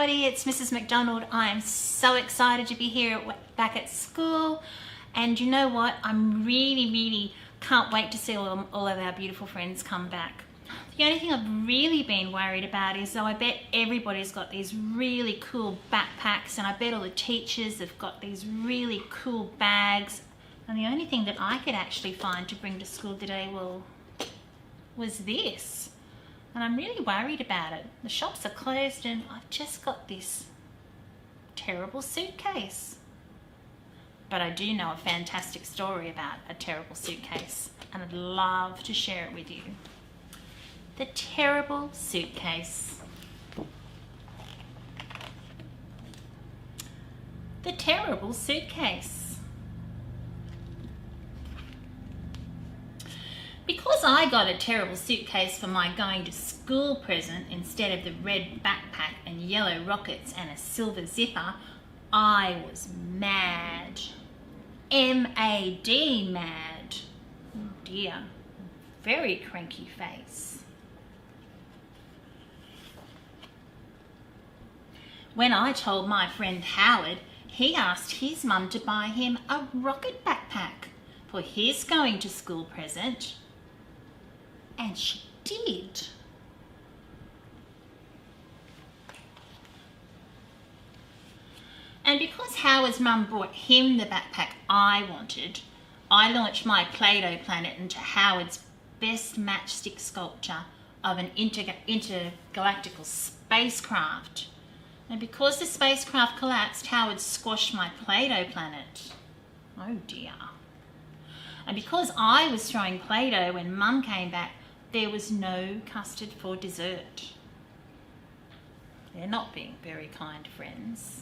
everybody, it's Mrs MacDonald. I am so excited to be here back at school, and you know what, I'm really can't wait to see all of our beautiful friends come back. The only thing I've really been worried about is, though, I bet everybody's got these really cool backpacks, and I bet all the teachers have got these really cool bags, and the only thing that I could actually find to bring to school today, well, was this. And I'm really worried about it. The shops are closed and I've just got this terrible suitcase. But I do know a fantastic story about a terrible suitcase, and I'd love to share it with you. The Terrible Suitcase. The Terrible Suitcase. Because I got a terrible suitcase for my going to school present instead of the red backpack and yellow rockets and a silver zipper, I was mad. M-A-D, mad. Oh dear, very cranky face. When I told my friend Howard, he asked his mum to buy him a rocket backpack for his going to school present. And she did. And because Howard's mum brought him the backpack I wanted, I launched my Play-Doh planet into Howard's best matchstick sculpture of an intergalactical spacecraft. And because the spacecraft collapsed, Howard squashed my Play-Doh planet. Oh dear. And because I was throwing Play-Doh when Mum came back, there was no custard for dessert. They're not being very kind friends.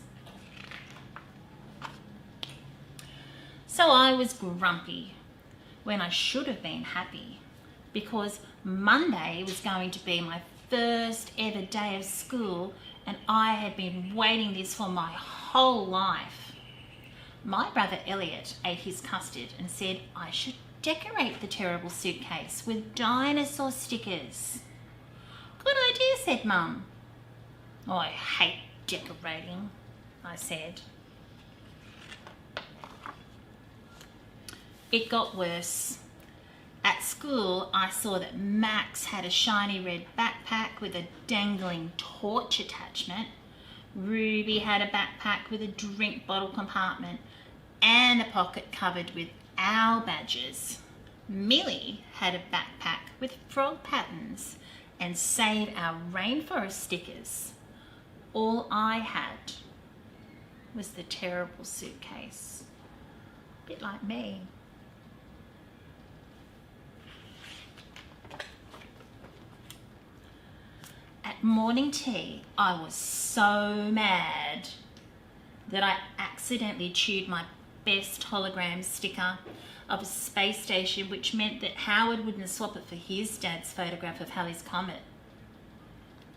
So I was grumpy when I should have been happy, because Monday was going to be my first ever day of school, and I had been waiting this for my whole life. My brother Elliot ate his custard and said I should decorate the terrible suitcase with dinosaur stickers. Good idea, said Mum. Oh, I hate decorating, I said. It got worse. At school, I saw that Max had a shiny red backpack with a dangling torch attachment. Ruby had a backpack with a drink bottle compartment and a pocket covered with owl badges. Millie had a backpack with frog patterns and Save Our Rainforest stickers. All I had was the terrible suitcase. A bit like me. At morning tea, I was so mad that I accidentally chewed my best hologram sticker of a space station, which meant that Howard wouldn't swap it for his dad's photograph of Halley's Comet.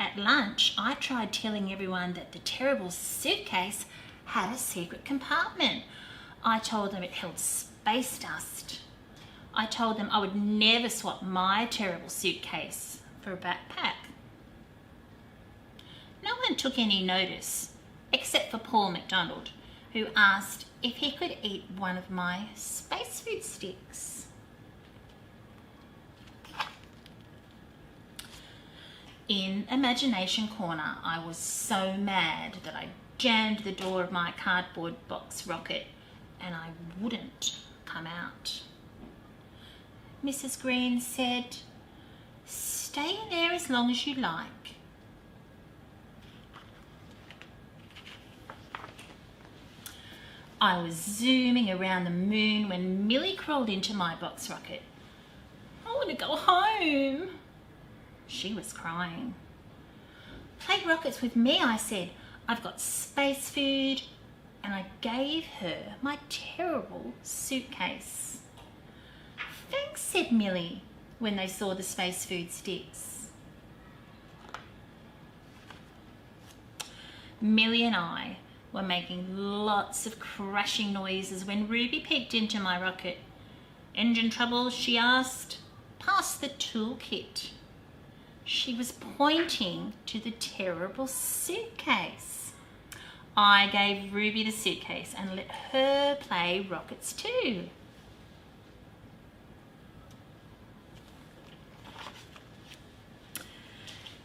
At lunch, I tried telling everyone that the terrible suitcase had a secret compartment. I told them it held space dust. I told them I would never swap my terrible suitcase for a backpack. No one took any notice, except for Paul MacDonald, who asked if he could eat one of my space food sticks. In Imagination Corner, I was so mad that I jammed the door of my cardboard box rocket and I wouldn't come out. Mrs. Green said, "Stay in there as long as you like." I was zooming around the moon when Millie crawled into my box rocket. "I want to go home." She was crying. "Play rockets with me," I said. "I've got space food." And I gave her my terrible suitcase. "Thanks," said Millie when they saw the space food sticks. Millie and I were making lots of crashing noises when Ruby peeked into my rocket. "Engine trouble?" she asked. "Pass the toolkit." She was pointing to the terrible suitcase. I gave Ruby the suitcase and let her play rockets too.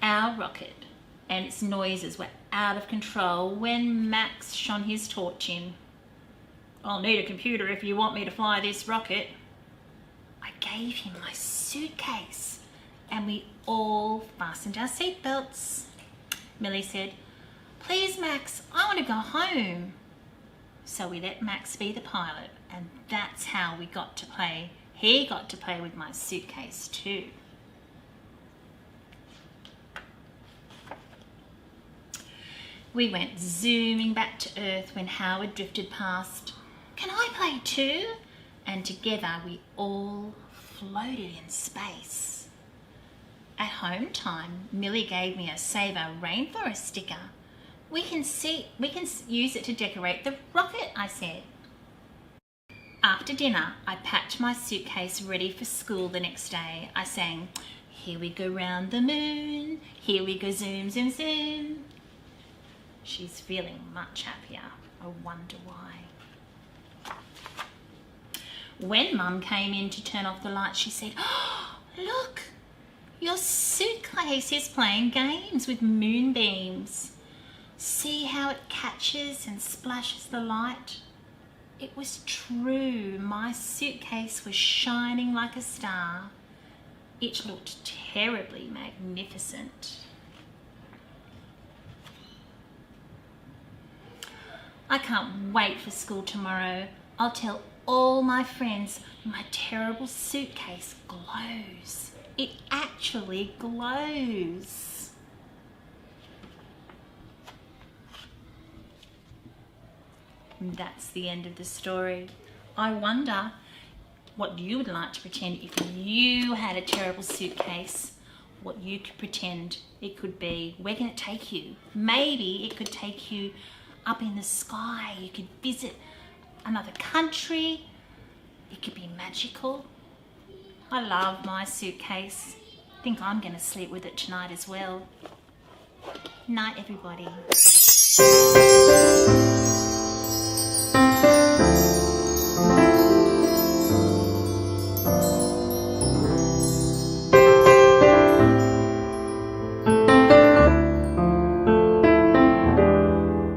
Our rocket and its noises were out of control when Max shone his torch in. "I'll need a computer if you want me to fly this rocket." I gave him my suitcase and we all fastened our seatbelts. Millie said, "Please, Max, I want to go home." So we let Max be the pilot, and that's how we got to play. He got to play with my suitcase too. We went zooming back to Earth when Howard drifted past. "Can I play too?" And together we all floated in space. At home time, Millie gave me a Save Our Rainforest sticker. We can use it to decorate the rocket," I said. After dinner, I packed my suitcase ready for school the next day. I sang, "Here we go round the moon, here we go zoom, zoom, zoom." She's feeling much happier. I wonder why. When Mum came in to turn off the lights, she said, "Oh, look, your suitcase is playing games with moonbeams. See how it catches and splashes the light?" It was true. My suitcase was shining like a star. It looked terribly magnificent. I can't wait for school tomorrow. I'll tell all my friends my terrible suitcase glows. It actually glows. That's the end of the story. I wonder what you would like to pretend if you had a terrible suitcase, what you could pretend it could be. Where can it take you? Maybe it could take you up in the sky. You could visit another country. It could be magical. I love my suitcase. I think I'm going to sleep with it tonight as well. Night, everybody.